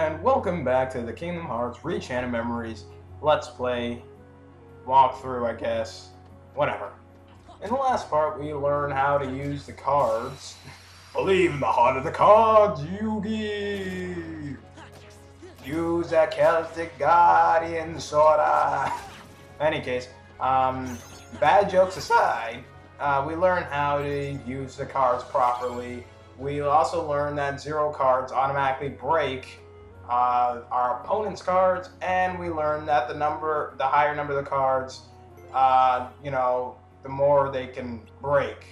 and welcome back to the Kingdom Hearts Re-Channel Memories Let's Play walkthrough, I guess. Whatever. In the last part, we learned how to use the cards. Believe in the heart of the cards, Yugi! Use that Celtic Guardian sorta. Any case, bad jokes aside, we learned how to use the cards properly. We also learned that 0 cards automatically break our opponent's cards, and we learned that the higher number of the cards, the more they can break.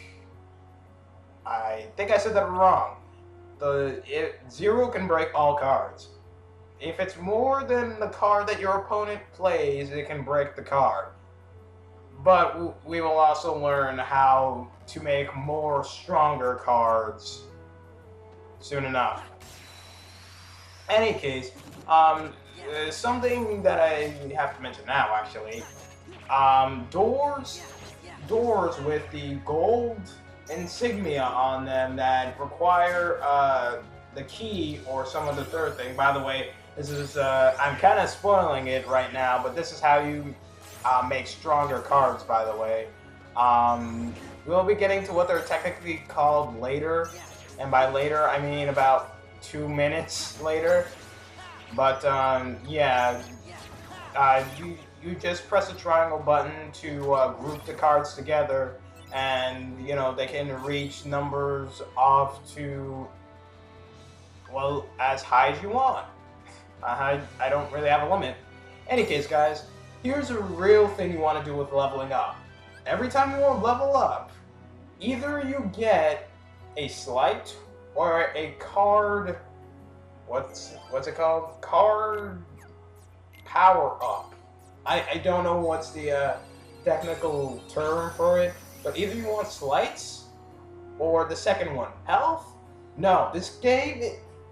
I think I said that wrong. 0 can break all cards. If it's more than the card that your opponent plays, it can break the card. But we will also learn how to make more stronger cards soon enough. Any case, something that I have to mention now, actually, doors with the gold insignia on them that require the key or some of the third thing. By the way, this is I'm kind of spoiling it right now, but this is how you make stronger cards. By the way, we'll be getting to what they're technically called later. And by later, I mean about 2 minutes later. But, yeah, you just press the triangle button to group the cards together, and, they can reach numbers up to, well, as high as you want. I don't really have a limit. Any case, guys, here's a real thing you want to do with leveling up. Every time you want to level up, either you get a slight or a card, what's it called? Card power up. I don't know what's the technical term for it, but either you want slights or the second one, health. No, this game,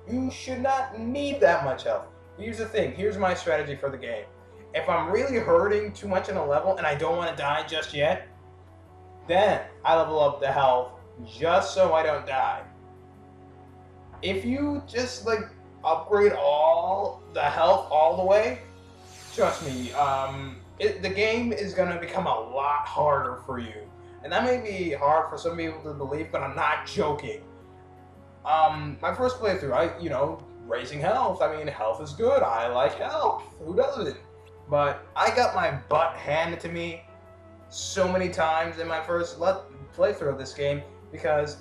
you should not need that much health. Here's the thing, here's my strategy for the game. If I'm really hurting too much in a level and I don't want to die just yet, then I level up the health just so I don't die. If you just upgrade all the health all the way, trust me, the game is gonna become a lot harder for you. And that may be hard for some people to believe, but I'm not joking. My first playthrough, raising health. I mean, health is good. I like health. Who doesn't? But I got my butt handed to me so many times in my first playthrough of this game because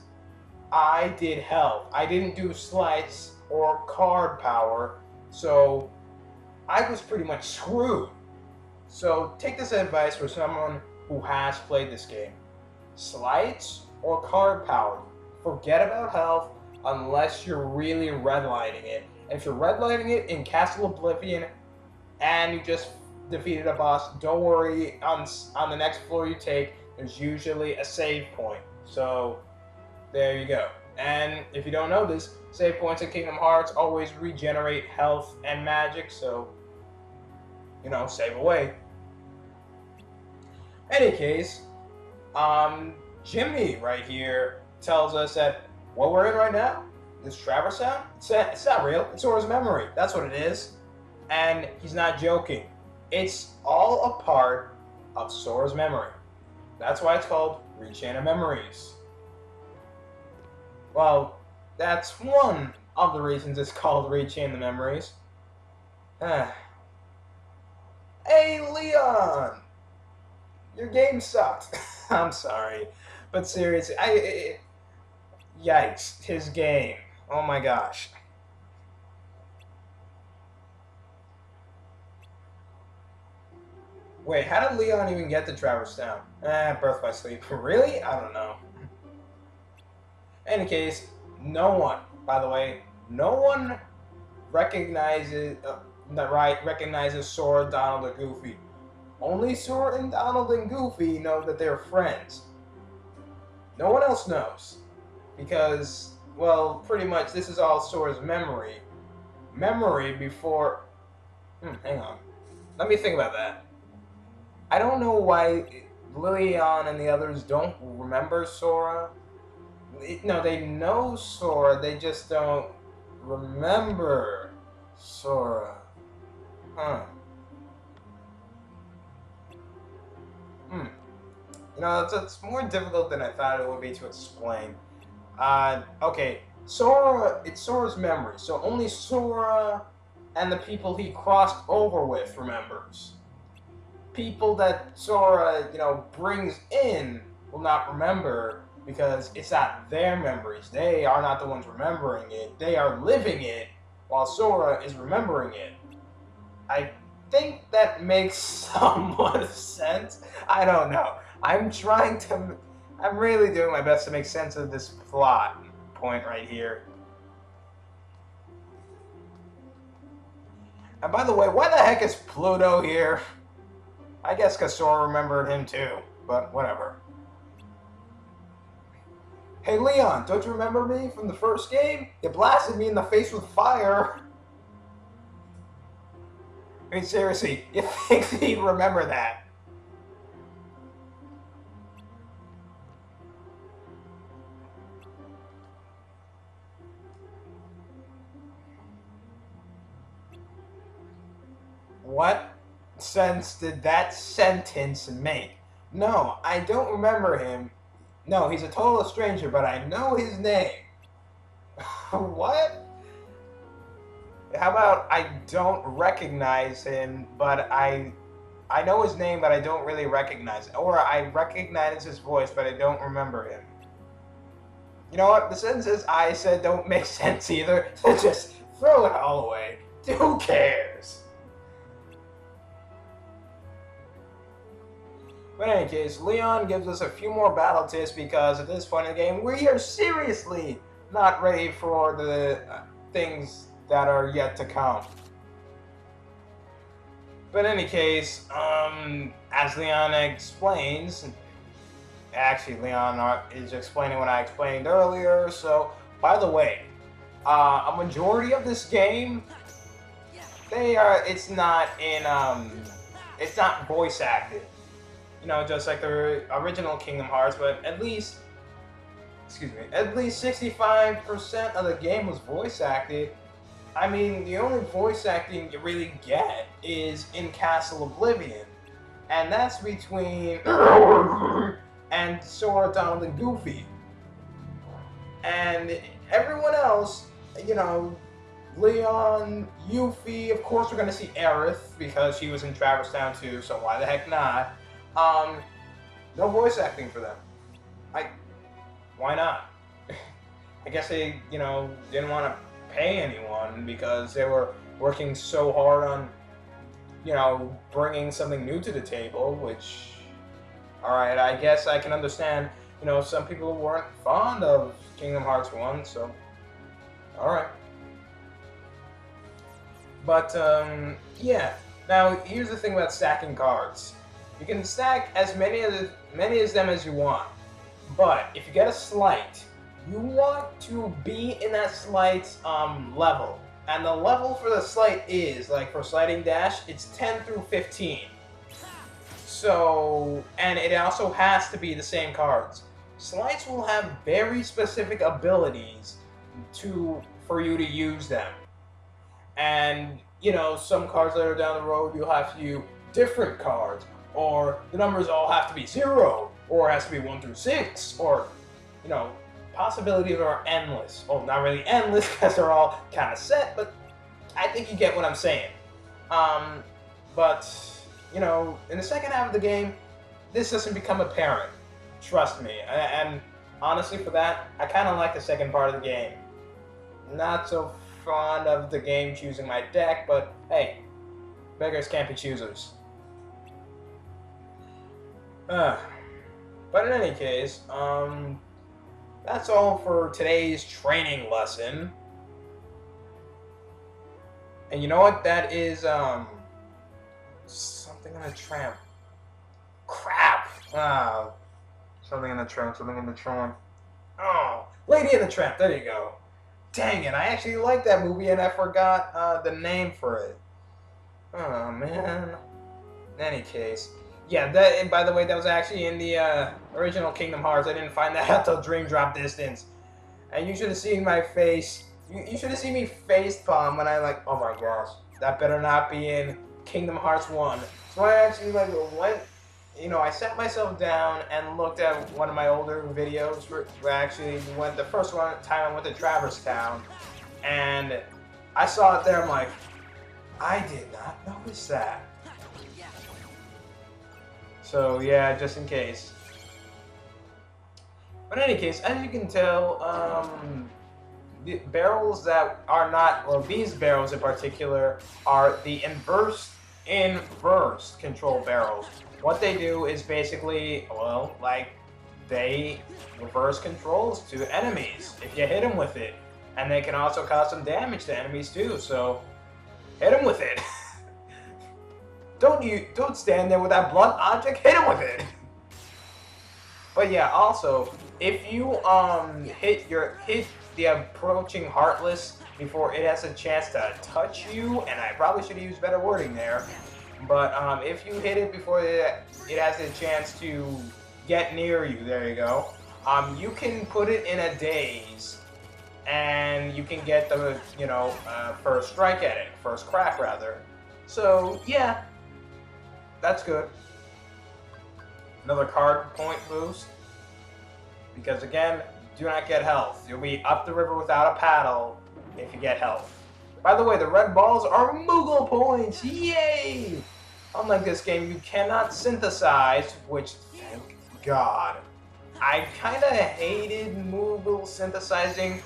I did health. I didn't do slights or card power, so I was pretty much screwed. So take this advice for someone who has played this game. Slights or card power. Forget about health unless you're really redlining it. And if you're redlining it in Castle Oblivion and you just defeated a boss, don't worry, on the next floor you take, there's usually a save point. So there you go. And if you don't know this, save points in Kingdom Hearts always regenerate health and magic, so, save away. Any case, Jimmy right here tells us that what we're in right now, this Traverse Sound, it's not real, it's Sora's memory. That's what it is. And he's not joking. It's all a part of Sora's memory. That's why it's called Re-Channel Memories. Well, that's one of the reasons it's called Re-Chain the Memories. Hey, Leon! Your game sucked. I'm sorry. But seriously, yikes, his game. Oh my gosh. Wait, how did Leon even get to Traverse Town? Birth by Sleep. Really? I don't know. Any case, no one recognizes Sora, Donald, or Goofy. Only Sora and Donald and Goofy know that they're friends. No one else knows. Because, well, pretty much this is all Sora's memory. Memory before... hang on. Let me think about that. I don't know why Leon and the others don't remember Sora. No, they know Sora, they just don't remember Sora. Huh. You know, it's more difficult than I thought it would be to explain. Okay. Sora, it's Sora's memory, so only Sora and the people he crossed over with remembers. People that Sora, you know, brings in will not remember because it's not their memories. They are not the ones remembering it. They are living it while Sora is remembering it. I think that makes somewhat sense. I don't know. I'm really doing my best to make sense of this plot point right here. And by the way, why the heck is Pluto here? I guess because Sora remembered him too, but whatever. Hey Leon, don't you remember me from the first game? You blasted me in the face with fire. I mean, seriously, you think he'd remember that? What sense did that sentence make? No, I don't remember him. No, he's a total stranger, but I know his name. What? How about I don't recognize him, but I know his name, but I don't really recognize it. Or I recognize his voice, but I don't remember him. You know what? The sentences I said don't make sense either. So just throw it all away. Who cares? But in any case, Leon gives us a few more battle tips because at this point in the game, we are seriously not ready for the things that are yet to come. But in any case, as Leon explains, actually Leon is explaining what I explained earlier, so by the way, a majority of this game, it's not voice acted. You know, just like the original Kingdom Hearts, but at least 65% of the game was voice acted. I mean, the only voice acting you really get is in Castle Oblivion, and that's between and Sora, Donald, and Goofy. And everyone else, you know, Leon, Yuffie, of course we're going to see Aerith because she was in Traverse Town too, so why the heck not? No voice acting for them. Why not? I guess they, you know, didn't want to pay anyone because they were working so hard on, you know, bringing something new to the table, which, alright, I guess I can understand, you know, some people weren't fond of Kingdom Hearts 1, so, alright. But, yeah. Now, here's the thing about stacking cards. You can stack as many as them as you want, but if you get a slight, you want to be in that slight's level. And the level for the slight is, like for sliding dash, it's 10 through 15. So, and it also has to be the same cards. Slights will have very specific abilities for you to use them. And, you know, some cards later down the road, you'll have to use different cards. Or the numbers all have to be 0, or it has to be 1 through 6, or, you know, possibilities are endless. Well, not really endless because they're all kind of set, but I think you get what I'm saying. But, you know, in the second half of the game, this doesn't become apparent. Trust me. And honestly, for that, I kind of like the second part of the game. Not so fond of the game choosing my deck, but hey, beggars can't be choosers. But in any case, that's all for today's training lesson. And you know what? That is, something in the tramp. Crap! Something in the tramp, something in the tramp. Oh, Lady in the Tramp, there you go. Dang it, I actually like that movie and I forgot, the name for it. Oh, man. In any case. Yeah, and by the way, that was actually in the original Kingdom Hearts. I didn't find that out till Dream Drop Distance. And you should have seen my face, You should have seen me facepalm when I like, oh my gosh, that better not be in Kingdom Hearts 1. So I actually like went, you know, I sat myself down and looked at one of my older videos where I actually went, the first time I went to Traverse Town, and I saw it there, I'm like, I did not notice that. So yeah, just in case. But in any case, as you can tell, the barrels that are not, well, these barrels in particular, are the inverse control barrels. What they do is basically, well, like, they reverse controls to enemies if you hit them with it. And they can also cause some damage to enemies too, so hit them with it. Don't stand there with that blunt object, hit him with it. But yeah, also, if you hit the approaching Heartless before it has a chance to touch you, and I probably should have used better wording there, but if you hit it before it has a chance to get near you, there you go, you can put it in a daze, and you can get the, you know, first strike at it, first crack rather. So yeah, that's good. Another card point boost. Because again, do not get health. You'll be up the river without a paddle if you get health. By the way, the red balls are Moogle points! Yay! Unlike this game, you cannot synthesize, which, thank God. I kinda hated Moogle synthesizing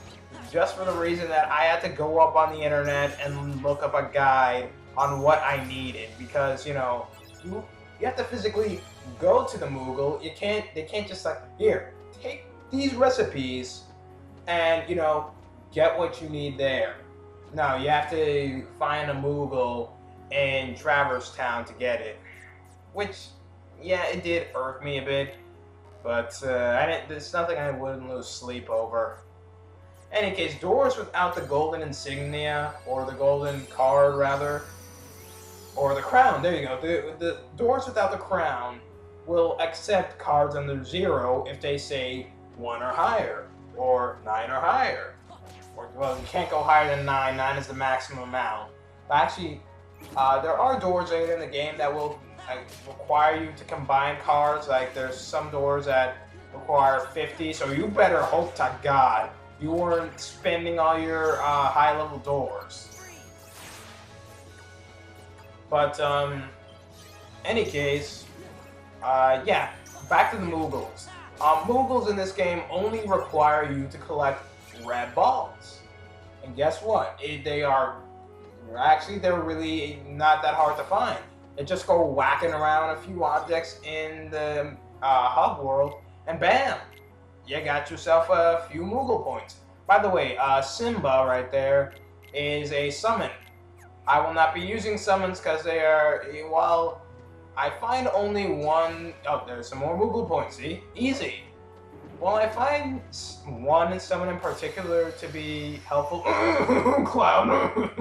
just for the reason that I had to go up on the internet and look up a guide on what I needed. Because, you know, you have to physically go to the Moogle. They can't just like, here, take these recipes and, you know, get what you need there. No, you have to find a Moogle in Traverse Town to get it. Which, yeah, it did irk me a bit, but it's nothing I wouldn't lose sleep over. In any case, doors without the golden insignia, or the golden card rather, or the crown, there you go. The doors without the crown will accept cards under 0 if they say 1 or higher, or 9 or higher. Or, well, you can't go higher than 9. 9 is the maximum amount. But actually, there are doors later in the game that will require you to combine cards. Like, there's some doors that require 50, so you better hope to God you weren't spending all your high-level doors. But, any case, yeah, back to the Moogles. Moogles in this game only require you to collect red balls. And guess what? They're really not that hard to find. They just go whacking around a few objects in the hub world, and bam! You got yourself a few Moogle points. By the way, Simba right there is a summon. I will not be using summons because they are, well, I find only one. Oh, there's some more Moogle points, see? Easy. Well, I find one summon in particular to be helpful. Cloud.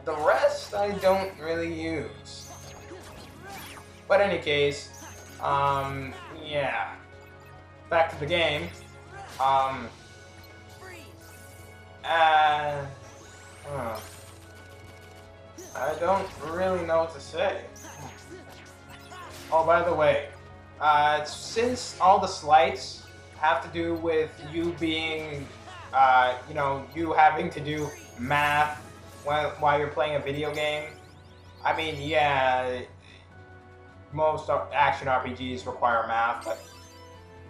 The rest I don't really use. But in any case, yeah. Back to the game. I don't really know what to say. Oh, by the way, since all the slights have to do with you being, you know, you having to do math while you're playing a video game, I mean, yeah, most action RPGs require math, but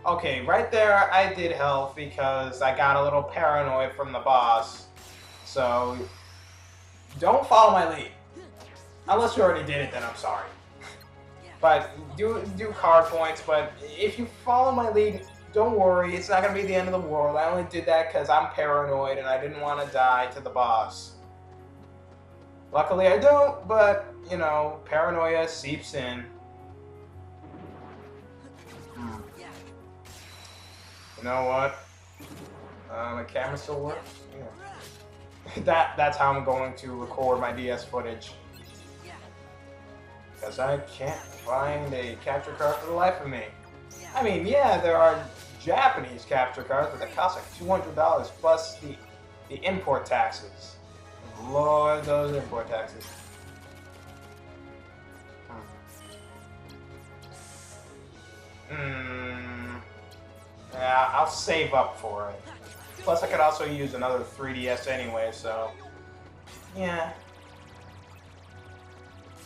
okay, right there I did health because I got a little paranoid from the boss. So, don't follow my lead. Unless you already did it, then I'm sorry. But do card points, but if you follow my lead, don't worry, it's not going to be the end of the world. I only did that because I'm paranoid and I didn't want to die to the boss. Luckily I don't, but, you know, paranoia seeps in. You know what? My camera still works? Yeah. That's how I'm going to record my DS footage. Because I can't find a capture card for the life of me. I mean, yeah, there are Japanese capture cards, but they cost like $200 plus the The import taxes. Lord, those import taxes. Yeah, I'll save up for it. Plus, I could also use another 3DS anyway, so... Yeah.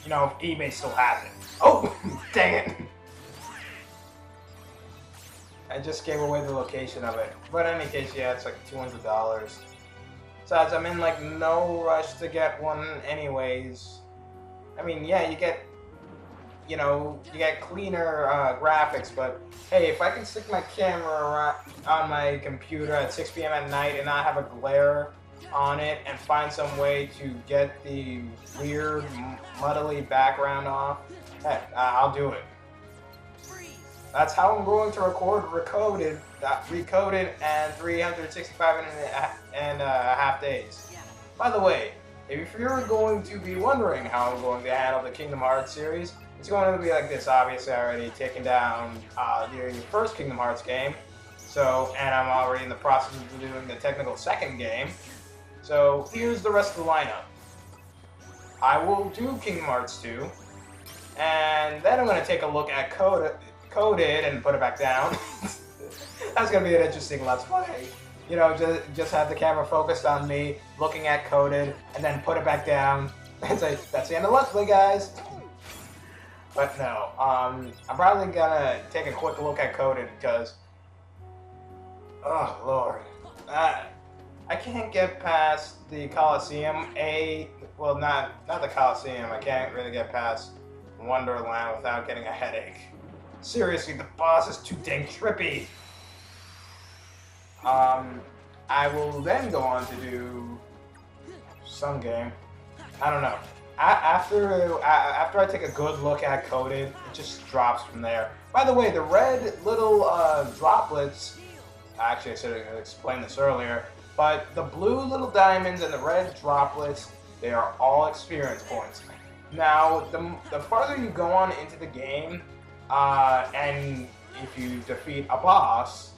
You know, eBay still has it. Oh! Dang it! I just gave away the location of it. But in any case, yeah, it's like $200. Besides, I'm in like no rush to get one anyways. I mean, yeah, you get, you know, you get cleaner graphics, but hey, if I can stick my camera on my computer at 6 p.m. at night and not have a glare on it and find some way to get the weird, muddly background off, heck, I'll do it. That's how I'm going to record Recoded and 365 and a half days. By the way, if you're going to be wondering how I'm going to handle the Kingdom Hearts series, it's going to be like this. Obviously, I already taken down the first Kingdom Hearts game, and I'm already in the process of doing the technical second game. So here's the rest of the lineup. I will do Kingdom Hearts 2, and then I'm going to take a look at Coded and put it back down. That's gonna be an interesting let's play. You know, just have the camera focused on me, looking at Coded, and then put it back down. And say, that's the end of let's play, guys. But no, I'm probably gonna take a quick look at Coded because, oh lord, I can't get past the Coliseum. Well, not the Coliseum. I can't really get past Wonderland without getting a headache. Seriously, the boss is too dang trippy. I will then go on to do some game. I don't know. After I take a good look at Coded, it just drops from there. By the way, the red little droplets. Actually, I should have explained this earlier. But the blue little diamonds and the red droplets, they are all experience points. Now, the farther you go on into the game, and if you defeat a boss,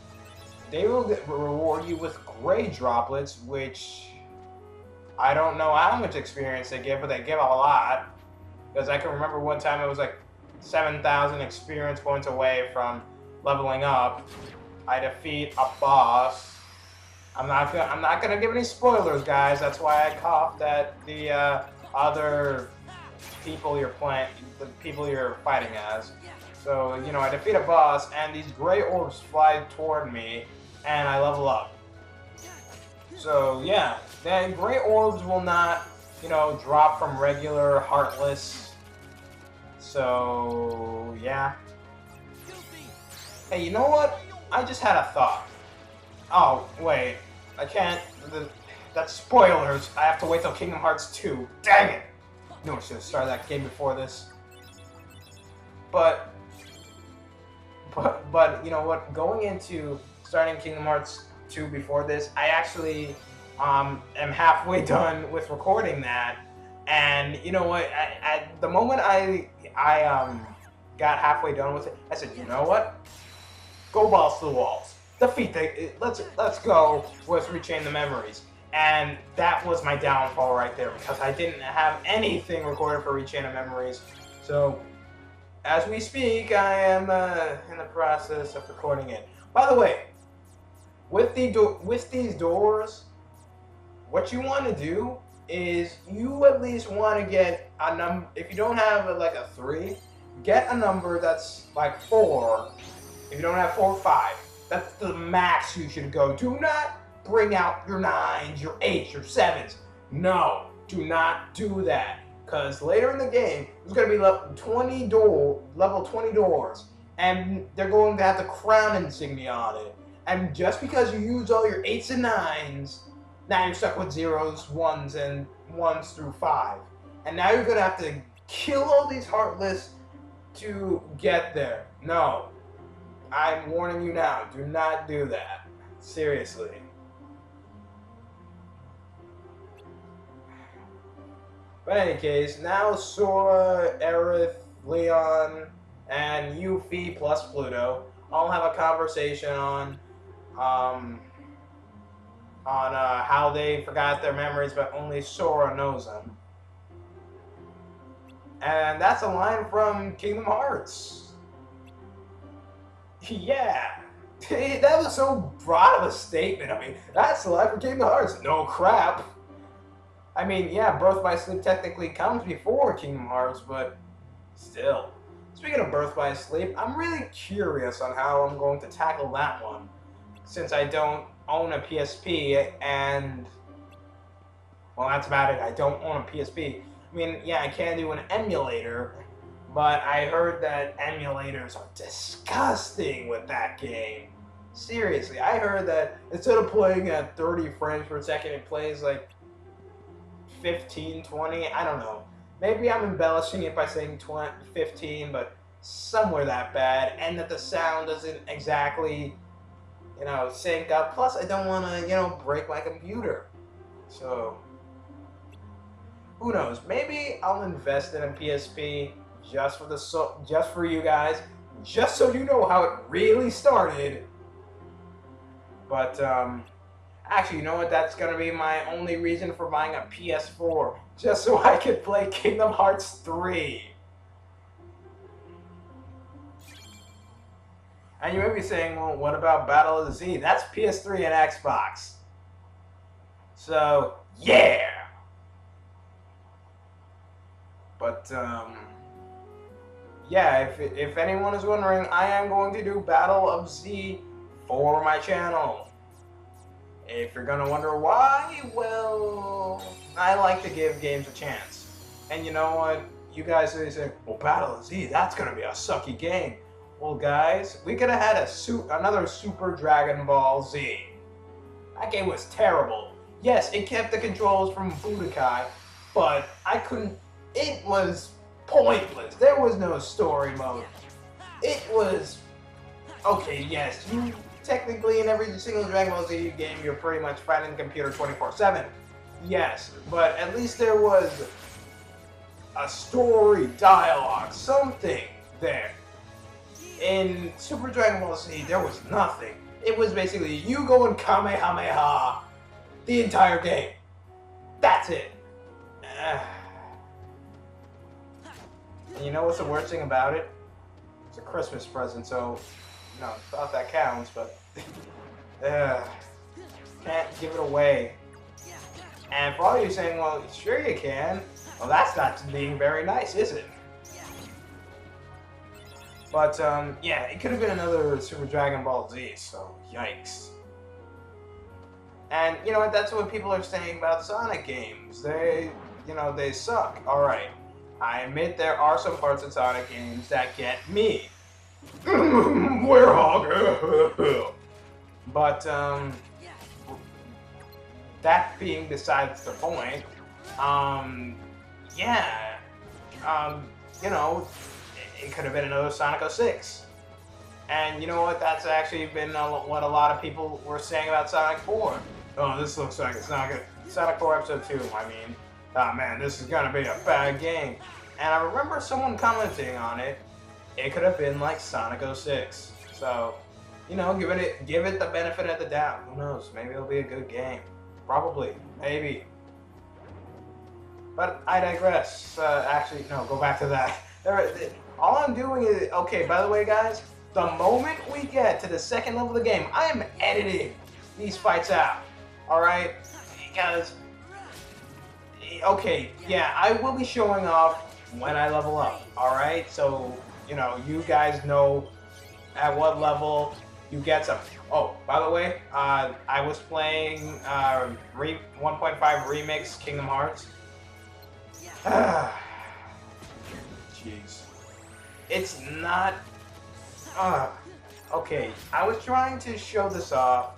they will reward you with gray droplets, which I don't know how much experience they give, but they give a lot. Because I can remember one time it was like 7,000 experience points away from leveling up. I defeat a boss. I'm not gonna give any spoilers, guys. That's why I coughed at the other people you're fighting as. So, you know, I defeat a boss, and these gray orbs fly toward me, and I level up. So, yeah, then gray orbs will not, you know, drop from regular Heartless. So, yeah. Hey, you know what? I just had a thought. Oh, wait. I can't... That's spoilers. I have to wait till Kingdom Hearts 2. Dang it! No, I should have started that game before this. But you know what? Going into starting Kingdom Hearts 2 before this, I actually am halfway done with recording that. And you know what? At the moment I got halfway done with it, I said, you know what? Go balls to the walls. Defeat the. Let's go with Rechain the Memories. And that was my downfall right there, because I didn't have anything recorded for Rechain the Memories. So, as we speak, I am in the process of recording it. By the way, with these doors, what you want to do is you at least want to get a number. If you don't have like a 3, get a number that's like 4. If you don't have 4 or 5, that's the max you should go. Do not bring out your 9s, your 8s, your 7s. No, do not do that. Because later in the game, there's going to be level 20 doors, and they're going to have the crown insignia on it. And just because you use all your 8s and 9s, now you're stuck with 0s, 1s, and 1s through 5. And now you're going to have to kill all these Heartless to get there. No. I'm warning you now. Do not do that. Seriously. But in any case, now Sora, Aerith, Leon, and Yuffie plus Pluto all have a conversation on on how they forgot their memories, but only Sora knows them. And that's a line from Kingdom Hearts. Yeah. That was so broad of a statement. I mean, that's the line from Kingdom Hearts. No crap. I mean, yeah, Birth by Sleep technically comes before Kingdom Hearts, but still. Speaking of Birth by Sleep, I'm really curious on how I'm going to tackle that one, since I don't own a PSP, and, well, that's about it. I don't own a PSP. I mean, yeah, I can do an emulator, but I heard that emulators are disgusting with that game. Seriously, I heard that instead of playing at 30 frames per second, it plays like 15, 20, I don't know. Maybe I'm embellishing it by saying 20, 15, but somewhere that bad, and that the sound doesn't exactly, you know, sync up. Plus, I don't want to, you know, break my computer. So, who knows? Maybe I'll invest in a PSP just for you guys, just so you know how it really started. But actually, you know what? That's gonna be my only reason for buying a PS4, just so I could play Kingdom Hearts 3. And you may be saying, well, what about Battle of the Z? That's PS3 and Xbox. So, yeah! But, yeah, if anyone is wondering, I am going to do Battle of Z for my channel. If you're gonna wonder why, well, I like to give games a chance. And you know what? You guys are saying, well, Battle of Z, that's gonna be a sucky game. Well, guys, we could have had another Super Dragon Ball Z. That game was terrible. Yes, it kept the controls from Budokai, but I couldn't. It was pointless. There was no story mode. It was okay. Yes, you technically in every single Dragon Ball Z game, you're pretty much fighting the computer 24/7. Yes, but at least there was a story, dialogue, something there. In Super Dragon Ball Z, there was nothing. It was basically you going Kamehameha the entire game. That's it. And you know what's the worst thing about it? It's a Christmas present, so, no, thought that counts, but can't give it away. And for all you saying, well, sure you can. Well, that's not being very nice, is it? But, yeah, it could have been another Super Dragon Ball Z, so yikes. And, you know what, that's what people are saying about Sonic games. They, you know, they suck. Alright, I admit there are some parts of Sonic games that get me. Werehog! But, that being besides the point, yeah, you know, it could have been another Sonic 06. And you know what? That's actually been what a lot of people were saying about Sonic 4. Oh, this looks like it's not good. Sonic 4 Episode 2, I mean. Oh man, this is gonna be a bad game. And I remember someone commenting on it. It could have been like Sonic 06. So, you know, give it the benefit of the doubt. Who knows? Maybe it'll be a good game. Probably. Maybe. But I digress. Actually, no, go back to that. All I'm doing is, okay, by the way, guys, the moment we get to the second level of the game, I am editing these fights out. Alright? Because, okay, yeah, I will be showing off when I level up. Alright? So, you know, you guys know at what level you get some. Oh, by the way, I was playing 1.5 Remix Kingdom Hearts. Jeez. It's not... okay, I was trying to show this off,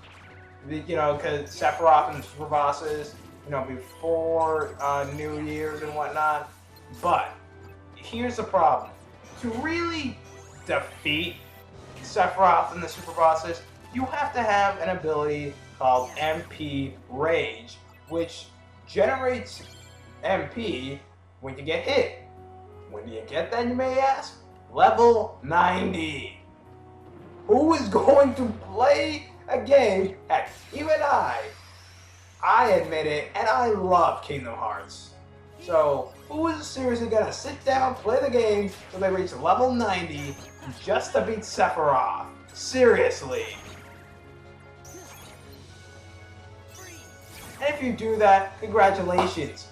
you know, because Sephiroth and Super Bosses, you know, before New Year's and whatnot, but here's the problem. To really defeat Sephiroth and the Super Bosses, you have to have an ability called MP Rage, which generates MP when you get hit. When do you get that, you may ask? Level 90. Who is going to play a game, heck, even I, I admit it, and I love Kingdom Hearts. So, who is seriously gonna sit down, play the game till they reach level 90 just to beat Sephiroth? Seriously. And if you do that, congratulations.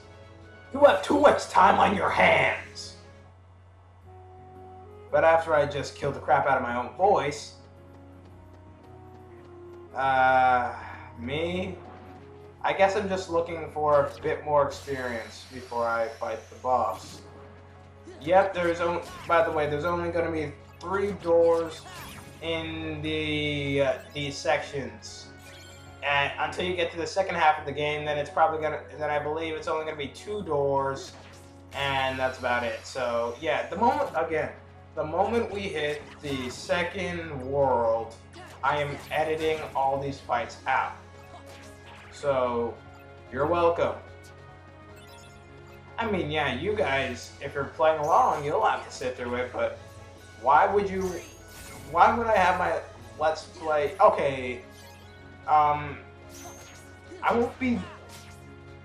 You have too much time on your hands. But after I just killed the crap out of my own voice, me, I guess I'm just looking for a bit more experience before I fight the boss. Yep, by the way, there's only going to be 3 doors in these sections. And until you get to the second half of the game, then I believe it's only gonna be 2 doors, and that's about it. So yeah, the moment we hit the second world, I am editing all these fights out. So you're welcome. I mean, yeah, you guys, if you're playing along, you'll have to sit through it, but why would I have my Let's Play? Okay, I won't be,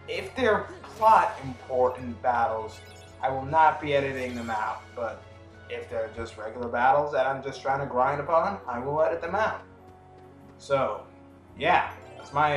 if they're plot important battles, I will not be editing them out, but if they're just regular battles that I'm just trying to grind upon, I will edit them out. So, yeah, that's my